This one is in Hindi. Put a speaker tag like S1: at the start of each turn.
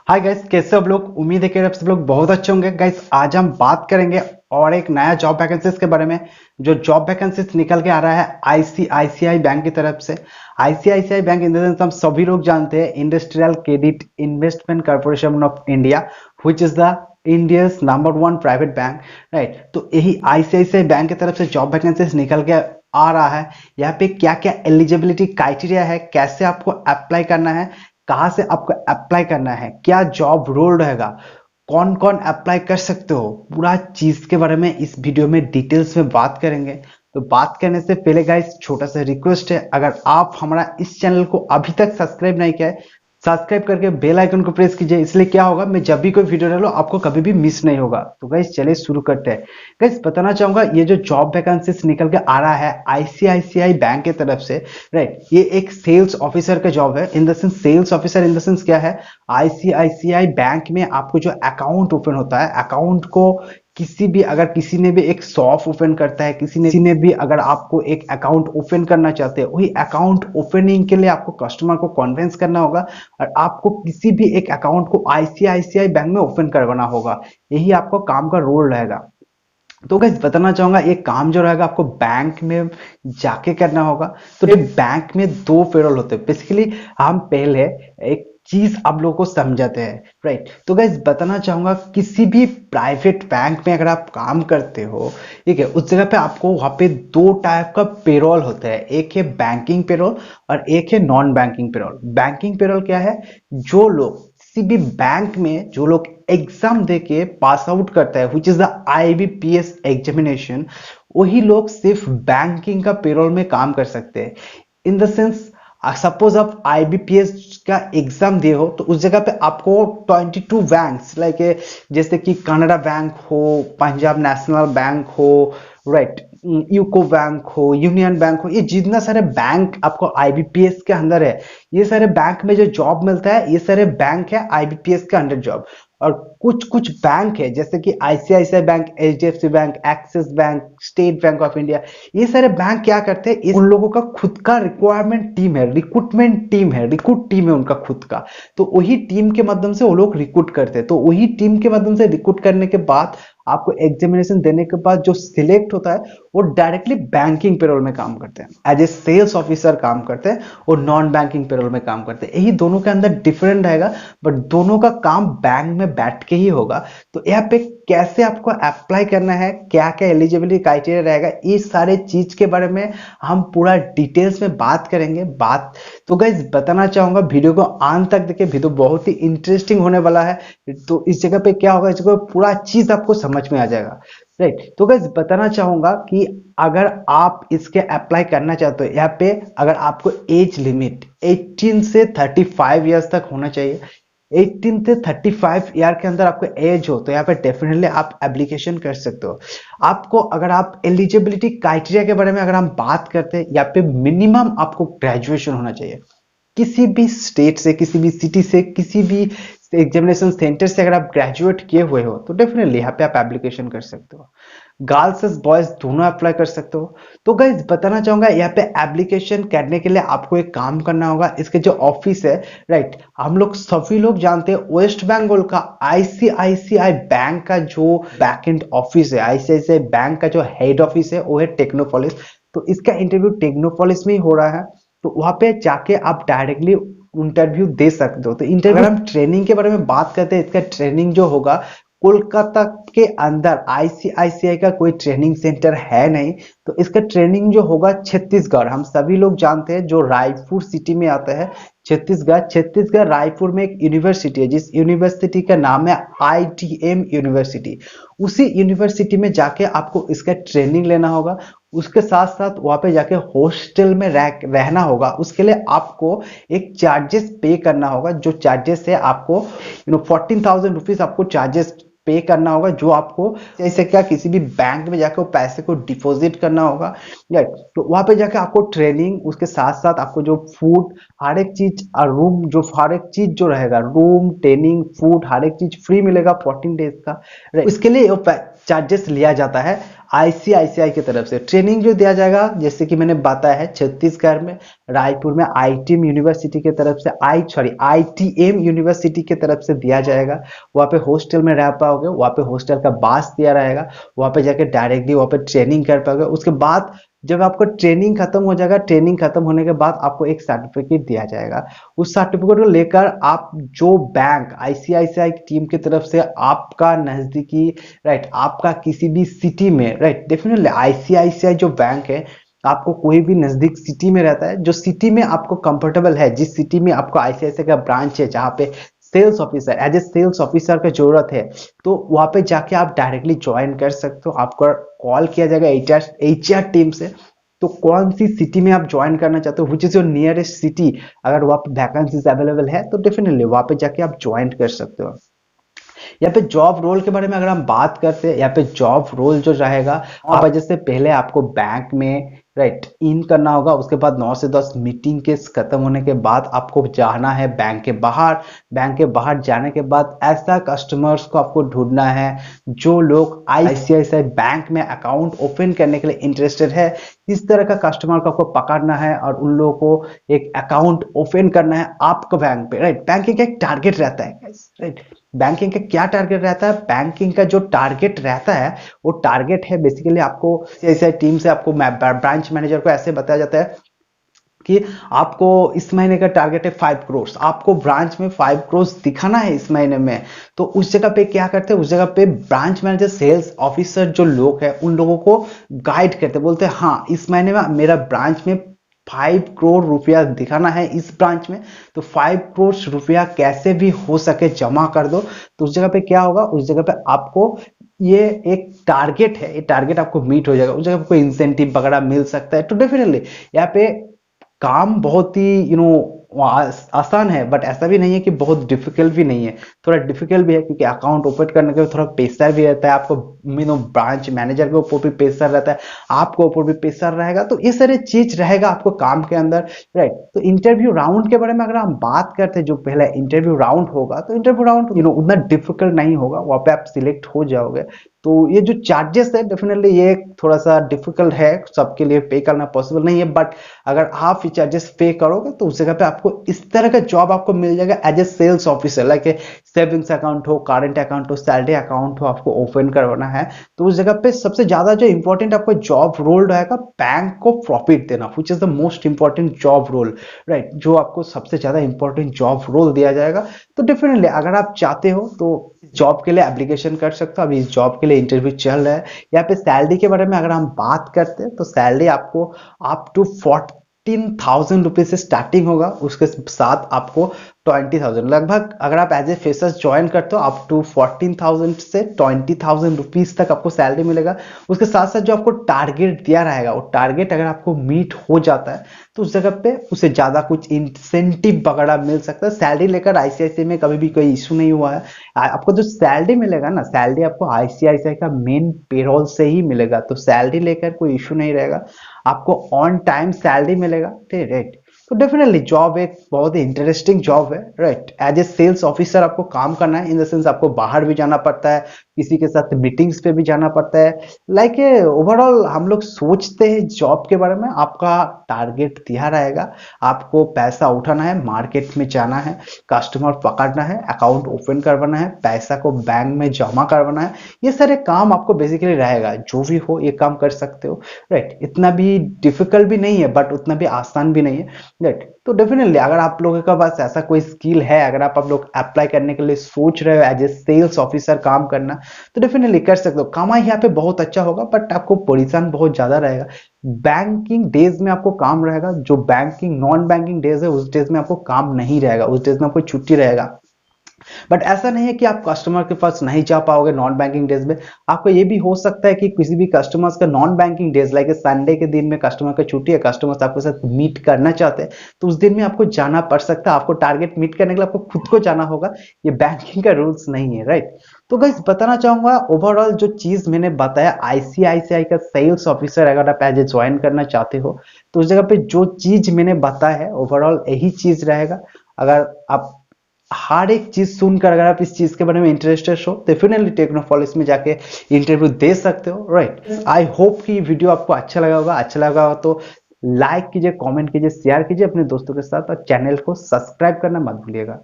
S1: हाय गाइस, कैसे आप लोग। उम्मीद है कि आप सब लोग बहुत अच्छे होंगे। गाइस आज हम बात करेंगे और एक नया जॉब वैकेंसीज के बारे में, जो जॉब वैकेंसीज निकल के आ रहा है आईसीआईसीआई बैंक की तरफ से। ICICI bank in the sense हम सभी लोग जानते हैं, industrial credit investment corporation of India, which is the India's number 1 private bank, right. तो यही आईसीआईसीआई बैंक की तरफ से जॉब वैकेंसीज निकल के आ रहा है। यहाँ पे क्या क्या एलिजिबिलिटी क्राइटेरिया है, कैसे आपको अप्लाई करना है, कहाँ से आपको अप्लाई करना है, क्या जॉब रोल रहेगा, कौन कौन अप्लाई कर सकते हो, पूरा चीज के बारे में इस वीडियो में डिटेल्स में बात करेंगे। तो बात करने से पहले गाइस छोटा सा रिक्वेस्ट है, अगर आप हमारा इस चैनल को अभी तक सब्सक्राइब नहीं किया है, सब्सक्राइब करके बेल आइकन को प्रेस कीजिए। इसलिए क्या होगा, मैं जब भी कोई वीडियो डालूं आपको कभी भी मिस नहीं होगा। तो गाइस चलिए शुरू करते हैं। गाइस बताना चाहूंगा, ये जो जॉब वैकेंसीज निकल के आ रहा है आईसीआईसीआई बैंक की तरफ से, राइट, ये एक सेल्स ऑफिसर का जॉब है। In the sense sales officer in the sense क्या है, आईसीआईसीआई बैंक में आपको जो अकाउंट ओपन होता है, अकाउंट को किसी भी, अगर किसी ने भी एक शॉप ओपन करता है, किसी ने भी अगर आपको एक अकाउंट ओपन करना चाहते हैं, वही अकाउंट ओपनिंग के लिए आपको कस्टमर को कन्विंस करना होगा और आपको किसी भी एक अकाउंट को आईसीआईसीआई बैंक में ओपन करवाना होगा। यही आपको काम का रोल रहेगा। तो गाइस बताना चाहूंगा, ये काम जो रहेगा आपको बैंक में जाके करना होगा। तो बैंक में दो पेरोल होते हैं बेसिकली। हम पहले एक चीज आप लोगों को समझाते हैं, राइट। तो गाइस बताना चाहूंगा, किसी भी प्राइवेट बैंक में अगर आप काम करते हो, ठीक है, उस जगह पे आपको वहां पे दो टाइप का पेरोल होता है। एक है बैंकिंग पेरोल और एक है non banking payroll. Banking payroll क्या है, जो लोग किसी भी बैंक में, जो लोग एग्जाम देके पास आउट करता है, विच इज द आईबीपीएस एग्जामिनेशन, वही लोग सिर्फ बैंकिंग का पेरोल में काम कर सकते हैं। इन द सेंस सपोज आप आईबीपीएस का एग्जाम दिए हो, तो उस जगह पे आपको 22 बैंक्स लाइक, जैसे कि कनाडा बैंक हो, पंजाब नेशनल बैंक हो, राइट, यूको बैंक हो, यूनियन बैंक हो, ये जितना सारे बैंक आपको आईबीपीएस के अंदर है, ये सारे बैंक में जो जॉब मिलता है, ये सारे बैंक है आईबीपीएस के अंडर जॉब। और कुछ कुछ बैंक है जैसे कि ICICI bank, HDFC bank, axis bank, state bank of India, ये सारे बैंक क्या करते हैं, उन लोगों का खुद का रिक्वायरमेंट टीम है, रिक्रूटमेंट टीम है, रिक्रूट टीम है उनका खुद का। तो वही टीम के माध्यम से वो लोग रिक्रूट करते हैं। तो वही टीम के माध्यम से रिक्रूट करने के बाद आपको एग्जामिनेशन देने के बाद जो सिलेक्ट होता है, वो डायरेक्टली बैंकिंग पेरोल में काम करते हैं, एज ए सेल्स ऑफिसर काम करते हैं, और नॉन बैंकिंग पेरोल में काम करते हैं। यही दोनों के अंदर डिफरेंट रहेगा, बट दोनों का काम बैंक में बैठ के ही होगा। तो यहाँ पे कैसे आपको अप्लाई करना है, क्या क्या एलिजिबिलिटी क्राइटेरिया रहेगा, इस सारे चीज के बारे में हम पूरा डिटेल्स में बात करेंगे। तो गाइज बताना चाहूंगा, वीडियो को अंत तक देखिए, वीडियो बहुत ही इंटरेस्टिंग होने वाला है। तो इस जगह पे क्या होगा, इस जगह पे पूरा चीज आपको समझ में आ जाएगा, राइट। तो गाइज बताना चाहूंगा कि अगर आप इसके अप्लाई करना चाहते हो, यहाँ पे अगर आपको एज लिमिट 18 से 35 ईयर्स तक होना चाहिए। 18 से 35 ईयर के अंदर आपको एज हो, तो यहाँ पे डेफिनेटली आप एप्लीकेशन कर सकते हो। आपको, अगर आप एलिजिबिलिटी क्राइटेरिया के बारे में अगर हम बात करते हैं, यहाँ पे मिनिमम आपको ग्रेजुएशन होना चाहिए। किसी भी स्टेट से, किसी भी सिटी से, किसी भी एग्जामिनेशन सेंटर से अगर आप ग्रेजुएट किए हुए हो, तो डेफिनेटली यहाँ पे आप एप्लीकेशन कर सकते हो। गर्ल्स बॉयज दोनों अप्लाई कर सकते हो। तो गाइज बताना चाहूंगा, यहाँ पे एप्लीकेशन करने के लिए आपको एक काम करना होगा। इसके जो ऑफिस है, राइट, हम लोग सभी लोग जानते हैं, वेस्ट बंगाल का आईसीआईसीआई बैंक का जो बैकएंड ऑफिस है, आईसीआईसीआई बैंक का जो हेड ऑफिस है, वो है टेक्नोपोलिस। तो इसका इंटरव्यू टेक्नोपोलिस में ही हो रहा है। तो वहां पे जाके आप डायरेक्टली इंटरव्यू दे सकते हो। तो इंटरव्यू, अगर हम ट्रेनिंग के बारे में बात करते हैं, इसका ट्रेनिंग जो होगा, कोलकाता के अंदर आईसीआईसीआई का कोई ट्रेनिंग सेंटर है नहीं। तो इसका ट्रेनिंग जो होगा छत्तीसगढ़, हम सभी लोग जानते हैं, जो रायपुर सिटी में आता है, छत्तीसगढ़ रायपुर में एक यूनिवर्सिटी है, जिस यूनिवर्सिटी का नाम है आईटीएम यूनिवर्सिटी। उसी यूनिवर्सिटी में जाके आपको इसका ट्रेनिंग लेना होगा। उसके साथ साथ वहां पे जाके हॉस्टल में रहना होगा। उसके लिए आपको एक चार्जेस पे करना होगा, जो चार्जेस है आपको 14,000 रुपीज आपको चार्जेस पे करना होगा, जो आपको जैसे क्या किसी भी बैंक में जाकर पैसे को डिपॉजिट करना होगा, राइट। तो वहां पे जाके आपको ट्रेनिंग, उसके साथ साथ आपको जो फूड, हर एक चीज और रूम, जो हर एक चीज जो रहेगा, रूम, ट्रेनिंग, फूड, हर एक चीज फ्री मिलेगा 14 डेज का, राइट। इसके लिए चार्जेस लिया जाता है आईसीआईसीआई की तरफ से। ट्रेनिंग जो दिया जाएगा जैसे कि मैंने बताया है छत्तीसगढ़ में रायपुर में आईटीएम यूनिवर्सिटी की तरफ से आईटीएम यूनिवर्सिटी की तरफ से दिया जाएगा। वहाँ पे हॉस्टल में रह पाओगे, वहाँ पे हॉस्टल का बास दिया रहेगा, वहाँ पे जाके डायरेक्टली वहाँ पे ट्रेनिंग कर पाओगे। उसके बाद जब आपको ट्रेनिंग खत्म हो जाएगा, ट्रेनिंग खत्म होने के बाद आपको एक सर्टिफिकेट दिया जाएगा। उस सर्टिफिकेट को लेकर आप जो बैंक आईसीआईसीआई टीम की तरफ से आपका नजदीकी राइट आपका किसी भी सिटी में राइट डेफिनेटली आईसीआईसीआई जो बैंक है आपको कोई भी नजदीक सिटी में रहता है, जो सिटी में आपको कंफर्टेबल है, जिस सिटी में आपको आईसीआईसीआई का ब्रांच है जहाँ पे sales officer as a sales officer का जरूरत है, तो वहां पे जाके आप डायरेक्टली ज्वाइन कर सकते हो। आपको कॉल किया जाएगा एचआर टीम से, तो कौन सी सिटी में आप ज्वाइन करना चाहते हो, which is your nearest city, अगर वहां पे वैकेंसीज अवेलेबल है तो डेफिनेटली वहां पे जाके आप ज्वाइन कर सकते हो। यहाँ पे जॉब रोल के बारे में अगर हम बात करते हैं, यहाँ पे जॉब रोल जो रहेगा 9 बजे से पहले आपको बैंक में राइट इन करना होगा। उसके बाद 9 से 10 मीटिंग के खत्म होने के बाद आपको जाना है बैंक के बाहर। बैंक के बाहर जाने के बाद ऐसा कस्टमर्स को आपको ढूंढना है जो लोग आईसीआईसीआई बैंक में अकाउंट ओपन करने के लिए इंटरेस्टेड है। इस तरह का कस्टमर को आपको पकड़ना है और उन लोगों को एक अकाउंट ओपन करना है आपका बैंक पे राइट। बैंकिंग का एक टारगेट रहता है राइट। बैंकिंग का क्या टारगेट रहता है? बैंकिंग का जो टारगेट रहता है वो टारगेट है बेसिकली आपको ऐसे टीम से आपको ब्रांच मैनेजर को ऐसे बताया जाता है कि आपको इस महीने का टारगेट है 5 करोड़, आपको ब्रांच में 5 करोड़ दिखाना है इस महीने में। तो उस जगह पे क्या करते हैं, उस जगह पे ब्रांच मैनेजर सेल्स ऑफिसर जो लोग हैं उन लोगों को गाइड करते, बोलते हैं हाँ इस महीने में मेरा ब्रांच में 5 करोड़ रुपया दिखाना है इस ब्रांच में, तो 5 करोड़ रुपया कैसे भी हो सके जमा कर दो। तो उस जगह पे क्या होगा, उस जगह पे आपको ये एक टारगेट है, ये टारगेट आपको मीट हो जाएगा, उस जगह पे कोई इंसेंटिव वगैरह मिल सकता है। तो डेफिनेटली यहाँ पे काम बहुत ही आसान है, बट ऐसा भी नहीं है कि बहुत डिफिकल्ट भी नहीं है, थोड़ा डिफिकल्ट भी है क्योंकि अकाउंट ओपन करने के थोड़ा प्रेशर भी रहता है। आपको ब्रांच मैनेजर के ऊपर भी प्रेशर रहता है, आपके ऊपर भी प्रेशर रहेगा, तो ये सारे चीज रहेगा आपको काम के अंदर राइट। तो इंटरव्यू राउंड के बारे में अगर हम बात करते हैं, जो पहला इंटरव्यू राउंड होगा तो इंटरव्यू राउंड उतना डिफिकल्ट नहीं होगा, वहां पे आप सिलेक्ट हो जाओगे। तो ये जो चार्जेस है डेफिनेटली ये थोड़ा सा डिफिकल्ट है, सबके लिए पे करना पॉसिबल नहीं है, बट अगर आप ये चार्जेस पे करोगे तो उस जगह पे आपको इस तरह का जॉब आपको मिल जाएगा as a sales officer, like savings account हो, करंट अकाउंट हो, सैलरी अकाउंट हो, आपको ओपन करवाना है। तो उस जगह पे सबसे ज्यादा जो इंपॉर्टेंट आपको जॉब रोल रहेगा बैंक को प्रॉफिट देना, which is the most important job role right, जो आपको सबसे ज्यादा इंपॉर्टेंट जॉब रोल दिया जाएगा। तो डेफिनेटली अगर आप चाहते हो तो जॉब के लिए एप्लीकेशन कर सकते हो। अभी इस जॉब के लिए इंटरव्यू चल रहा है। यहाँ पे सैलरी के बारे में अगर हम बात करते हैं तो सैलरी आपको अप टू 14,000 रुपीज से स्टार्टिंग होगा, उसके साथ आपको 20,000 लगभग, अगर आप एज ए फ्रेशर ज्वाइन करते हो अप टू 14,000 से 20,000 रुपीज तक आपको सैलरी मिलेगा। उसके साथ साथ जो आपको टारगेट दिया रहेगा वो टारगेट अगर आपको मीट हो जाता है तो उस जगह पे उससे ज्यादा कुछ इंसेंटिव वगैरह मिल सकता है। सैलरी लेकर आईसीआईसीआई में कभी भी कोई इशू नहीं हुआ है। आपको जो सैलरी मिलेगा ना, सैलरी आपको आईसीआईसीआई का मेन पेरोल से ही मिलेगा, तो सैलरी लेकर कोई इशू नहीं रहेगा, आपको ऑन टाइम सैलरी मिलेगा ठीक है। तो डेफिनेटली जॉब एक बहुत ही इंटरेस्टिंग जॉब है right. As a sales officer आपको काम करना है, इन द सेंस आपको बाहर भी जाना पड़ता है, किसी के साथ मीटिंग्स पे भी जाना पड़ता है। लाइक ओवरऑल हम लोग सोचते हैं जॉब के बारे में, आपका टारगेट दिया रहेगा, आपको पैसा उठाना है, मार्केट में जाना है, कस्टमर पकड़ना है, अकाउंट ओपन करवाना है, पैसा को बैंक में जमा करवाना है, ये सारे काम आपको बेसिकली रहेगा। जो भी हो ये काम कर सकते हो राइट। इतना भी डिफिकल्ट भी नहीं है बट उतना भी आसान भी नहीं है राइट। तो डेफिनेटली अगर आप लोगों के पास ऐसा कोई स्किल है, अगर आप लोग अप्लाई करने के लिए सोच रहे हो एज ए सेल्स ऑफिसर काम करना, तो डेफिनेटली कर सकते हो। कमाई यहाँ पे बहुत अच्छा होगा बट आपको परेशान बहुत ज्यादा रहेगा। बैंकिंग डेज में आपको काम रहेगा, जो बैंकिंग नॉन बैंकिंग डेज है उस डेज में आपको काम नहीं रहेगा, उस डेज में आपको छुट्टी रहेगा। बट ऐसा नहीं है कि आप कस्टमर के पास नहीं जा पाओगे नॉन बैंकिंग डेज में। आपको ये भी हो सकता है कि किसी भी कस्टमर्स का non banking days like Sunday के दिन में कस्टमर का छुट्टी है, कस्टमर्स आपके साथ मीट करना चाहते हैं, तो उस दिन में आपको जाना पड़ सकता है। आपको टारगेट मीट करने के लिए आपको खुद को जाना होगा, ये बैंकिंग का रूल्स नहीं है राइट। तो गाइस बताना चाहूंगा ओवरऑल जो चीज मैंने बताया आईसीआईसीआई का सेल्स ऑफिसर अगर आप एज ए ज्वाइन करना चाहते हो तो उस जगह पे जो चीज मैंने बताया है ओवरऑल यही चीज रहेगा। अगर आप हर एक चीज सुनकर अगर आप इस चीज के बारे में इंटरेस्टेड हो डेफिनेटली टेक्नोपॉलिस में जाके इंटरव्यू दे सकते हो, राइट। आई होप कि वीडियो आपको अच्छा लगा होगा। अच्छा लगा होगा तो लाइक कीजिए, कमेंट कीजिए, शेयर कीजिए अपने दोस्तों के साथ और चैनल को सब्सक्राइब करना मत भूलिएगा।